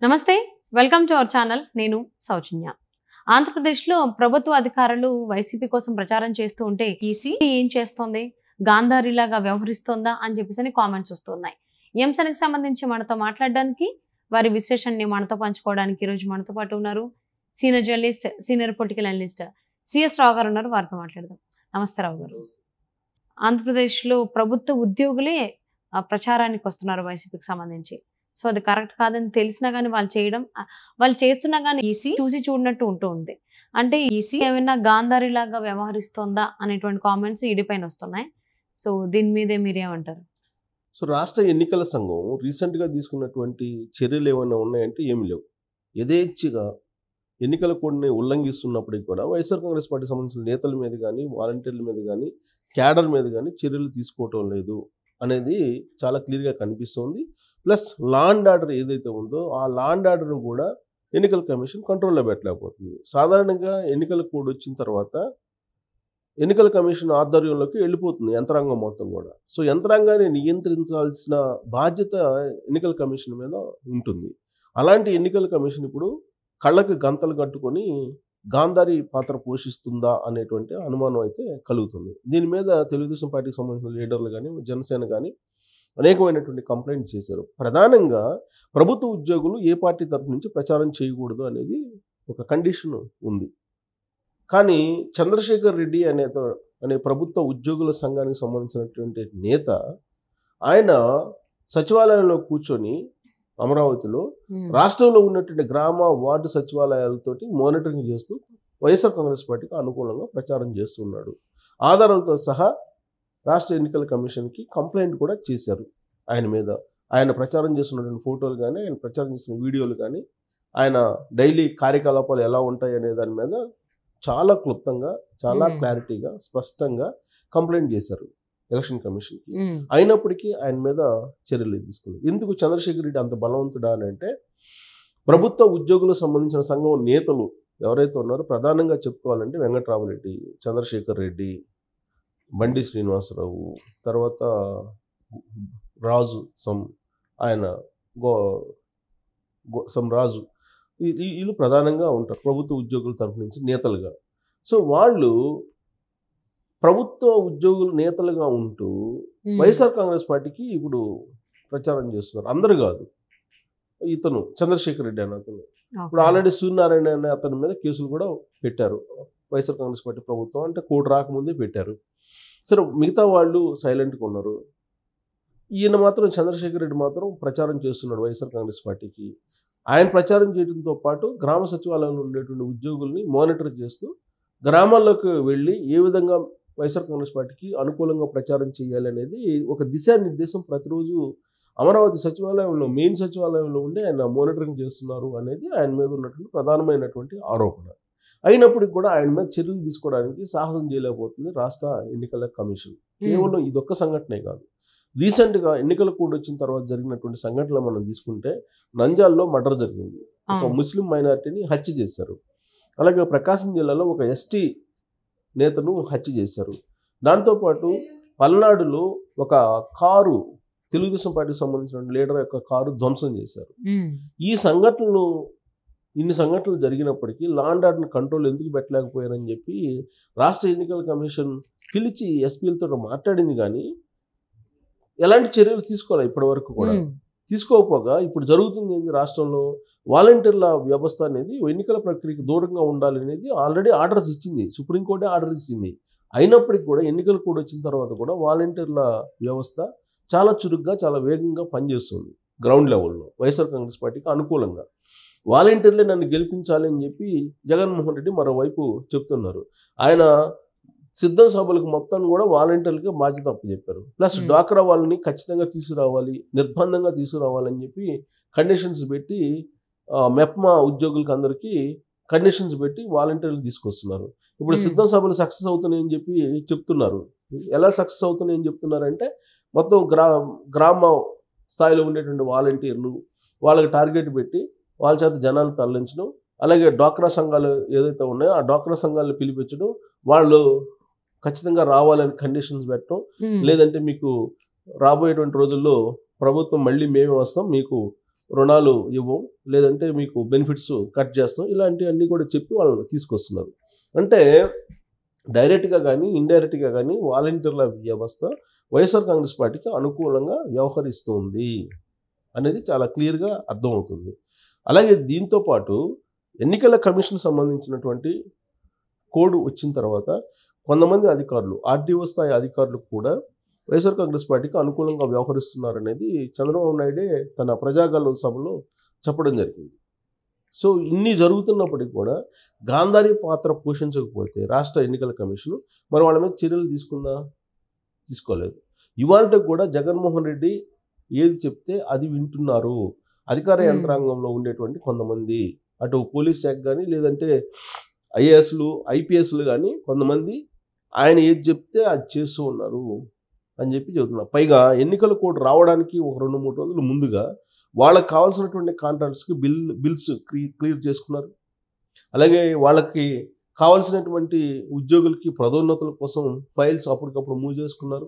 నమస్తే welcome to our channel నేను సౌజన్య ఆంధ్రప్రదేశ్లో ప్రభుత్వ అధికారులు వైసీపీ కోసం ప్రచారం చేస్తూ ఉంటే ఈసీ ఏం చేస్తోంది గాంధారిలాగా వ్యవహరిస్తోందా అని చెప్పేసి కామెంట్స్ వస్తున్నాయి ఈ అంశానికి సంబంధించి మనతో మాట్లాడడానికి వారి విశ్లేషణని మనతో పంచుకోవడానికి ఈరోజు మనతో పాటు ఉన్నారు senior journalist senior political analyst CS Rao garu ఉన్నారు వారితో మాట్లాడదాం నమస్తే రావు గారు ఆంధ్రప్రదేశ్లో ప్రభుత్వ ఉద్యోగులే ప్రచారానికి వస్తున్నారు వైసీపీకి సంబంధించి సో అది కరెక్ట్ కాదని తెలిసినా కానీ వాళ్ళు చేస్తున్నా కానీ ఈసీ చూసి చూడనట్టు ఉంటుంది అంటే ఈసీ ఏమైనా గాంధారిలాగా వ్యవహరిస్తోందా అనేటువంటి కామెంట్స్ ఈడీ పైన వస్తున్నాయి సో దీని మీదే మీరేమంటారు సో రాష్ట్ర ఎన్నికల సంఘం రీసెంట్గా తీసుకున్నటువంటి చర్యలు ఏమైనా ఉన్నాయంటే ఏమి లేవు యథేచ్ఛగా ఎన్నికల కోడ్ని ఉల్లంఘిస్తున్నప్పటికీ కూడా వైఎస్ఆర్ కాంగ్రెస్ పార్టీ సంబంధించిన నేతల మీద కానీ వాలంటీర్ల మీద కానీ క్యాడర్ మీద కానీ చర్యలు తీసుకోవటం లేదు అనేది చాలా క్లియర్గా కనిపిస్తుంది. ప్లస్ లా అండ్ ఆర్డర్ ఏదైతే ఉందో ఆ లా అండ్ ఆర్డర్ను కూడా ఎన్నికల కమిషన్ కంట్రోల్లో పెట్టలేకపోతుంది. సాధారణంగా ఎన్నికల కోడ్ వచ్చిన తర్వాత ఎన్నికల కమిషన్ ఆధ్వర్యంలోకి వెళ్ళిపోతుంది యంత్రాంగం మొత్తం కూడా. సో యంత్రాంగాన్ని నియంత్రించాల్సిన బాధ్యత ఎన్నికల కమిషన్ మీద ఉంటుంది. అలాంటి ఎన్నికల కమిషన్ ఇప్పుడు కళ్ళకి గంతలు కట్టుకొని గాంధారి పాత్ర పోషిస్తుందా అనేటువంటి అనుమానం అయితే కలుగుతుంది. దీని మీద తెలుగుదేశం పార్టీకి సంబంధించిన లీడర్లు కానీ జనసేన కానీ అనేకమైనటువంటి కంప్లైంట్ చేశారు. ప్రధానంగా ప్రభుత్వ ఉద్యోగులు ఏ పార్టీ తరఫు నుంచి ప్రచారం చేయకూడదు అనేది ఒక కండిషన్ ఉంది. కానీ చంద్రశేఖర్ రెడ్డి అనే ప్రభుత్వ ఉద్యోగుల సంఘానికి సంబంధించినటువంటి నేత ఆయన సచివాలయంలో కూర్చొని అమరావతిలో రాష్ట్రంలో ఉన్నటువంటి గ్రామ వార్డు సచివాలయాలతోటి మానిటరింగ్ చేస్తూ వైఎస్ఆర్ కాంగ్రెస్ పార్టీకి అనుకూలంగా ప్రచారం చేస్తున్నాడు. ఆధారాలతో సహా రాష్ట్ర ఎన్నికల కమిషన్కి కంప్లైంట్ కూడా చేశారు ఆయన మీద. ఆయన ప్రచారం చేస్తున్నటువంటి ఫోటోలు కానీ ఆయన ప్రచారం చేసిన వీడియోలు కానీ ఆయన డైలీ కార్యకలాపాలు ఎలా ఉంటాయి అనే దాని మీద చాలా క్లుప్తంగా చాలా క్లారిటీగా స్పష్టంగా కంప్లైంట్ చేశారు ఎలక్షన్ కమిషన్కి. అయినప్పటికీ ఆయన మీద చర్యలు తీసుకుంది. ఎందుకు చంద్రశేఖర్ రెడ్డి అంత బలవంతుడా అని అంటే ప్రభుత్వ ఉద్యోగులకు సంబంధించిన సంఘం నేతలు ఎవరైతే ఉన్నారో ప్రధానంగా చెప్పుకోవాలంటే వెంకట్రామరెడ్డి, చంద్రశేఖర్ రెడ్డి, బండి శ్రీనివాసరావు, తర్వాత రాజు ఆయన రాజు వీళ్ళు ప్రధానంగా ఉంటారు ప్రభుత్వ ఉద్యోగుల తరఫు నుంచి నేతలుగా. సో వాళ్ళు ప్రభుత్వ ఉద్యోగులు నేతలుగా ఉంటూ వైఎస్ఆర్ కాంగ్రెస్ పార్టీకి ఇప్పుడు ప్రచారం చేస్తున్నారు. అందరు కాదు, ఇతను చంద్రశేఖర్ రెడ్డి అనే అతను ఇప్పుడు ఆల్రెడీ సూర్యనారాయణ అనే అతని మీద కేసులు కూడా పెట్టారు వైఎస్ఆర్ కాంగ్రెస్ పార్టీ ప్రభుత్వం, అంటే కోడ్ రాకముందే పెట్టారు. సరే మిగతా వాళ్ళు సైలెంట్గా ఉన్నారు. ఈయన మాత్రం చంద్రశేఖర్ రెడ్డి మాత్రం ప్రచారం చేస్తున్నాడు వైఎస్ఆర్ కాంగ్రెస్ పార్టీకి. ఆయన ప్రచారం చేయడంతో పాటు గ్రామ సచివాలయంలో ఉండేటువంటి ఉద్యోగుల్ని మానిటర్ చేస్తూ గ్రామాల్లోకి వెళ్ళి ఏ విధంగా వైఎస్ఆర్ కాంగ్రెస్ పార్టీకి అనుకూలంగా ప్రచారం చేయాలి అనేది ఒక దిశానిర్దేశం ప్రతిరోజు అమరావతి సచివాలయంలో మెయిన్ సచివాలయంలో ఉండి ఆయన మానిటరింగ్ చేస్తున్నారు అనేది ఆయన మీద ఉన్నటువంటి ప్రధానమైనటువంటి ఆరోపణ. అయినప్పటికీ కూడా ఆయన మీద చర్యలు తీసుకోవడానికి సాహసం చేయలేకపోతుంది రాష్ట్ర ఎన్నికల కమిషన్. కేవలం ఇదొక్క సంఘటనే కాదు, రీసెంట్గా ఎన్నికల కోడ్ వచ్చిన తర్వాత జరిగినటువంటి సంఘటనలు మనం తీసుకుంటే నంద్యాలలో మర్డర్ జరిగింది, ఒక ముస్లిం మైనారిటీని హత్య చేశారు. అలాగే ప్రకాశం జిల్లాలో ఒక ఎస్టీ నేతను హత్య చేశారు. దాంతోపాటు పల్నాడులో ఒక కారు తెలుగుదేశం పార్టీకి సంబంధించిన లీడర్ యొక్క కారు ధ్వంసం చేశారు. ఇన్ని సంఘటనలు జరిగినప్పటికీ లా అండ్ ఆర్డర్ని కంట్రోల్ ఎందుకు పెట్టలేకపోయారని చెప్పి రాష్ట్ర ఎన్నికల కమిషన్ పిలిచి ఎస్పీలతో మాట్లాడింది, కానీ ఎలాంటి చర్యలు తీసుకోవాలి ఇప్పటి వరకు కూడా. తీసుకోకపోగా ఇప్పుడు జరుగుతుంది ఏంది, రాష్ట్రంలో వాలంటీర్ల వ్యవస్థ అనేది ఎన్నికల ప్రక్రియకు దూరంగా ఉండాలనేది ఆల్రెడీ ఆర్డర్స్ ఇచ్చింది, సుప్రీంకోర్టే ఆర్డర్ ఇచ్చింది. అయినప్పటికీ కూడా ఎన్నికల కోడ్ వచ్చిన తర్వాత కూడా వాలంటీర్ల వ్యవస్థ చాలా చురుగ్గా చాలా వేగంగా పనిచేస్తుంది గ్రౌండ్ లెవెల్లో వైఎస్ఆర్ కాంగ్రెస్ పార్టీకి అనుకూలంగా. వాలంటీర్లే నన్ను గెలిపించాలి అని చెప్పి జగన్మోహన్ రెడ్డి మరోవైపు చెప్తున్నారు. ఆయన సిద్ధం సభలకు మొత్తం కూడా వాలంటీర్లకి బాధ్యత అప్పచెప్పారు. ప్లస్ డ్వాక్రా వాళ్ళని ఖచ్చితంగా తీసుకురావాలి, నిర్బంధంగా తీసుకురావాలని చెప్పి కండిషన్స్ పెట్టి మెప్మా ఉద్యోగులకి అందరికీ కండిషన్స్ పెట్టి వాలంటీర్లు తీసుకొస్తున్నారు. ఇప్పుడు సిద్ధం సభలు సక్సెస్ అవుతున్నాయని చెప్పి చెప్తున్నారు. ఎలా సక్సెస్ అవుతున్నాయని చెప్తున్నారంటే మొత్తం గ్రామ స్థాయిలో ఉండేటువంటి వాలంటీర్లు వాళ్ళకి టార్గెట్ పెట్టి వాళ్ళ చేత జనాలు తరలించడం, అలాగే డ్వాక్రా సంఘాలు ఏదైతే ఉన్నాయో ఆ డ్వాక్రా సంఘాలను పిలిపించడం, వాళ్ళు ఖచ్చితంగా రావాలని కండిషన్స్ పెట్టడం, లేదంటే మీకు రాబోయేటువంటి రోజుల్లో ప్రభుత్వం మళ్ళీ మేమే వస్తాం, మీకు రుణాలు ఇవ్వం, లేదంటే మీకు బెనిఫిట్స్ కట్ చేస్తాం, ఇలాంటివన్నీ కూడా చెప్పి వాళ్ళని తీసుకొస్తున్నారు. అంటే డైరెక్ట్గా కానీ ఇండైరెక్ట్గా కానీ వాలంటీర్ల వ్యవస్థ వైఎస్ఆర్ కాంగ్రెస్ పార్టీకి అనుకూలంగా వ్యవహరిస్తుంది అనేది చాలా క్లియర్గా అర్థమవుతుంది. అలాగే దీంతో పాటు ఎన్నికల కమిషన్ సంబంధించినటువంటి కోడ్ వచ్చిన తర్వాత కొంతమంది అధికారులు, ఆర్టీఓ స్థాయి అధికారులు కూడా వైఎస్ఆర్ కాంగ్రెస్ పార్టీకి అనుకూలంగా వ్యవహరిస్తున్నారనేది చంద్రబాబు నాయుడే తన ప్రజాగళ సభలో చెప్పడం జరిగింది. సో ఇన్ని జరుగుతున్నప్పటికీ కూడా గాంధారి పాత్ర పోషించకపోతే రాష్ట్ర ఎన్నికల కమిషన్ మరి వాళ్ళ మీద చర్యలు తీసుకోలేదు. ఇవాళ కూడా జగన్మోహన్ రెడ్డి ఏది చెప్తే అది వింటున్నారు అధికార యంత్రాంగంలో ఉండేటువంటి కొంతమంది, అటు పోలీస్ శాఖ కానీ లేదంటే ఐఏఎస్లు ఐపీఎస్లు కానీ కొంతమంది ఆయన ఏది చెప్తే అది చేస్తూ ఉన్నారు అని చెప్పి చెబుతున్నారు. పైగా ఎన్నికల కోడ్ రావడానికి ఒక 2-3 రోజులు ముందుగా వాళ్ళకి కావాల్సినటువంటి కాంట్రాక్ట్స్కి బిల్స్ క్లియర్ చేసుకున్నారు. అలాగే వాళ్ళకి కావాల్సినటువంటి ఉద్యోగులకి పదోన్నతుల కోసం ఫైల్స్ అప్పటికప్పుడు మూవ్ చేసుకున్నారు.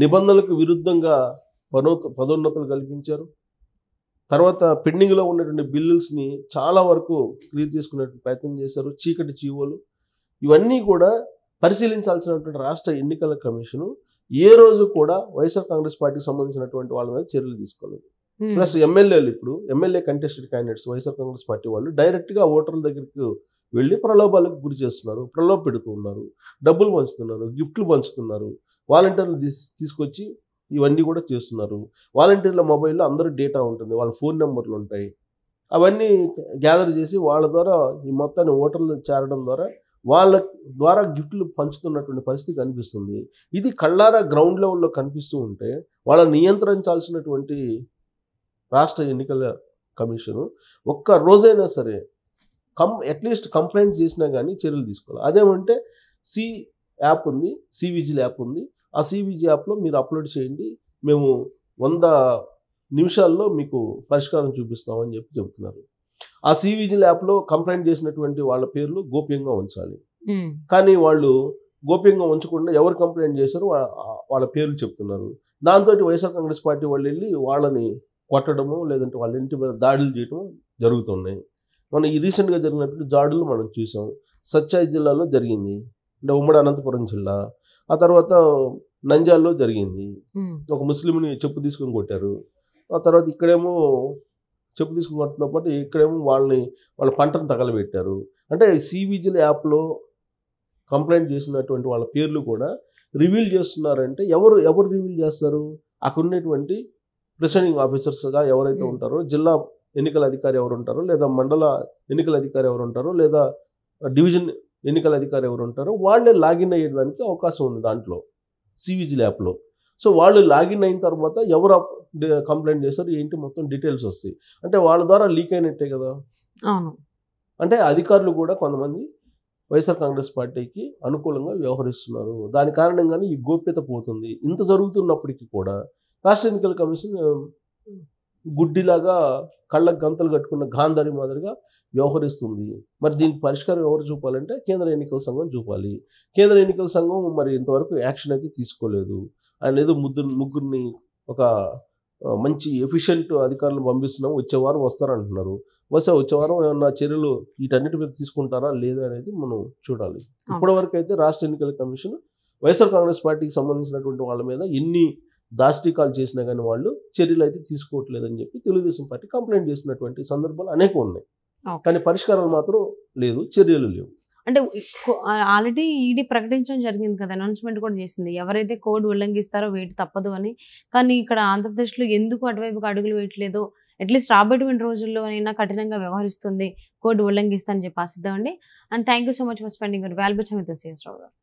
నిబంధనలకు విరుద్ధంగా పదోన్నతులు కల్పించారు. తర్వాత పెండింగ్లో ఉన్నటువంటి బిల్లుల్స్ని చాలా వరకు క్లియర్ చేసుకునే ప్రయత్నం చేశారు. చీకటి చీవోలు ఇవన్నీ కూడా పరిశీలించాల్సినటువంటి రాష్ట్ర ఎన్నికల కమిషను ఏ రోజు కూడా వైఎస్ఆర్ కాంగ్రెస్ పార్టీకి సంబంధించినటువంటి వాళ్ళ మీద చర్యలు తీసుకోలేదు. ప్లస్ ఎమ్మెల్యేలు, ఇప్పుడు MLA contested candidates YSR Congress party వాళ్ళు డైరెక్ట్గా ఓటర్ల దగ్గరికి వెళ్ళి ప్రలోభాలకు గురి చేస్తున్నారు, ప్రలోభ పెడుతూ ఉన్నారు, డబ్బులు పంచుతున్నారు, గిఫ్ట్లు పంచుతున్నారు, వాలంటీర్లు తీసుకొచ్చి ఇవన్నీ కూడా చేస్తున్నారు. వాలంటీర్ల మొబైల్లో అందరూ డేటా ఉంటుంది, వాళ్ళ ఫోన్ నెంబర్లు ఉంటాయి, అవన్నీ గ్యాదర్ చేసి వాళ్ళ ద్వారా ఈ మొత్తాన్ని ఓటర్లు చేరడం ద్వారా వాళ్ళ ద్వారా గిఫ్ట్లు పంచుతున్నటువంటి పరిస్థితి కనిపిస్తుంది. ఇది కళ్ళారా గ్రౌండ్ లెవెల్లో కనిపిస్తూ ఉంటే వాళ్ళని నియంత్రించాల్సినటువంటి రాష్ట్ర ఎన్నికల కమిషను ఒక్క రోజైనా సరే అట్లీస్ట్ కంప్లైంట్ చేసినా కానీ చర్యలు తీసుకోవాలి. అదేమంటే యాప్ ఉంది, సివిజిల్ యాప్ ఉంది, ఆ సివిజి యాప్లో మీరు అప్లోడ్ చేయండి, మేము 100 నిమిషాల్లో మీకు పరిష్కారం చూపిస్తామని చెప్పి చెబుతున్నారు. ఆ సివిజిల్ యాప్లో కంప్లైంట్ చేసినటువంటి వాళ్ళ పేర్లు గోప్యంగా ఉంచాలి. కానీ వాళ్ళు గోప్యంగా ఉంచకుండా ఎవరు కంప్లైంట్ చేశారో వాళ్ళ పేర్లు చెప్తున్నారు. దాంతో వైఎస్ఆర్ కాంగ్రెస్ పార్టీ వాళ్ళు వెళ్ళి వాళ్ళని కొట్టడము లేదంటే వాళ్ళ ఇంటి మీద దాడులు చేయడం జరుగుతున్నాయి. మనం ఈ రీసెంట్గా జరిగినటువంటి దాడులు మనం చూసాం. సత్యాయి జిల్లాలో జరిగింది, అంటే ఉమ్మడి అనంతపురం జిల్లా. ఆ తర్వాత నంద్యాలలో జరిగింది, ఒక ముస్లింని చెప్పు తీసుకొని కొట్టారు. ఆ తర్వాత ఇక్కడేమో చెప్పు తీసుకుని కొడుతున్న పాటు ఇక్కడేమో వాళ్ళ పంటను తగలబెట్టారు. అంటే సివిజిల్ యాప్లో కంప్లైంట్ చేసినటువంటి వాళ్ళ పేర్లు కూడా రివీల్ చేస్తున్నారంటే ఎవరు రివీల్ చేస్తారు? అక్కడ ఉన్నటువంటి ప్రిసైడింగ్ ఆఫీసర్స్గా ఎవరైతే ఉంటారో, జిల్లా ఎన్నికల అధికారి ఎవరు ఉంటారో, లేదా మండల ఎన్నికల అధికారి ఎవరు ఉంటారో, లేదా డివిజన్ ఎన్నికల అధికారి ఎవరు ఉంటారో వాళ్ళే లాగిన్ అయ్యేదానికి అవకాశం ఉంది దాంట్లో సివిజిల్ యాప్లో. సో వాళ్ళు లాగిన్ అయిన తర్వాత ఎవరు కంప్లైంట్ చేస్తారు ఏంటి మొత్తం డీటెయిల్స్ వస్తాయి. అంటే వాళ్ళ ద్వారా లీక్ అయినట్టే కదా. అంటే అధికారులు కూడా కొంతమంది వైఎస్ఆర్ కాంగ్రెస్ పార్టీకి అనుకూలంగా వ్యవహరిస్తున్నారు. దాని కారణంగానే ఈ గోప్యత పోతుంది. ఇంత జరుగుతున్నప్పటికీ కూడా రాష్ట్ర ఎన్నికల కమిషన్ గుడ్డిలాగా కళ్ళకు గంతలు కట్టుకున్న గాంధారి మాదిరిగా వ్యవహరిస్తుంది. మరి దీనికి పరిష్కారం ఎవరు చూపాలంటే కేంద్ర ఎన్నికల సంఘం చూపాలి. కేంద్ర ఎన్నికల సంఘం మరి ఇంతవరకు యాక్షన్ అయితే తీసుకోలేదు. ఆయన ఏదో ముగ్గురిని ఒక మంచి ఎఫిషియెంట్ అధికారులు పంపిస్తున్నాం, వచ్చే వారం వస్తారంటున్నారు. వచ్చే వారం ఏమన్నా చర్యలు వీటన్నిటి మీద తీసుకుంటారా లేదా అనేది మనం చూడాలి. ఇప్పటివరకు అయితే రాష్ట్ర ఎన్నికల కమిషన్ వైఎస్ఆర్ కాంగ్రెస్ పార్టీకి సంబంధించినటువంటి వాళ్ళ మీద ఎన్ని దాష్టికాలు చేసినా కానీ వాళ్ళు చర్యలు అయితే తీసుకోవట్లేదని చెప్పి తెలుగుదేశం పార్టీ కంప్లైంట్ చేసినటువంటి సందర్భాలు అనేకం ఉన్నాయి. కానీ పరిష్కారాలు మాత్రం లేదు, చర్యలు లేవు. అంటే ఆల్రెడీ ఈడీ ప్రకటించడం జరిగింది కదా, అనౌన్స్మెంట్ కూడా చేసింది ఎవరైతే కోడ్ ఉల్లంఘిస్తారో వేటి తప్పదు అని. కానీ ఇక్కడ ఆంధ్రప్రదేశ్లో ఎందుకు అటువైపుగా అడుగులు వేయట్లేదు? అట్లీస్ట్ రాబోయేటువంటి రోజుల్లో అయినా కఠినంగా వ్యవహరిస్తుంది, కోడ్ ఉల్లంఘిస్తా అని చెప్పి ఆశిద్దామండి. And thank you so much for spending your valuable time with us, CS Rao గారు.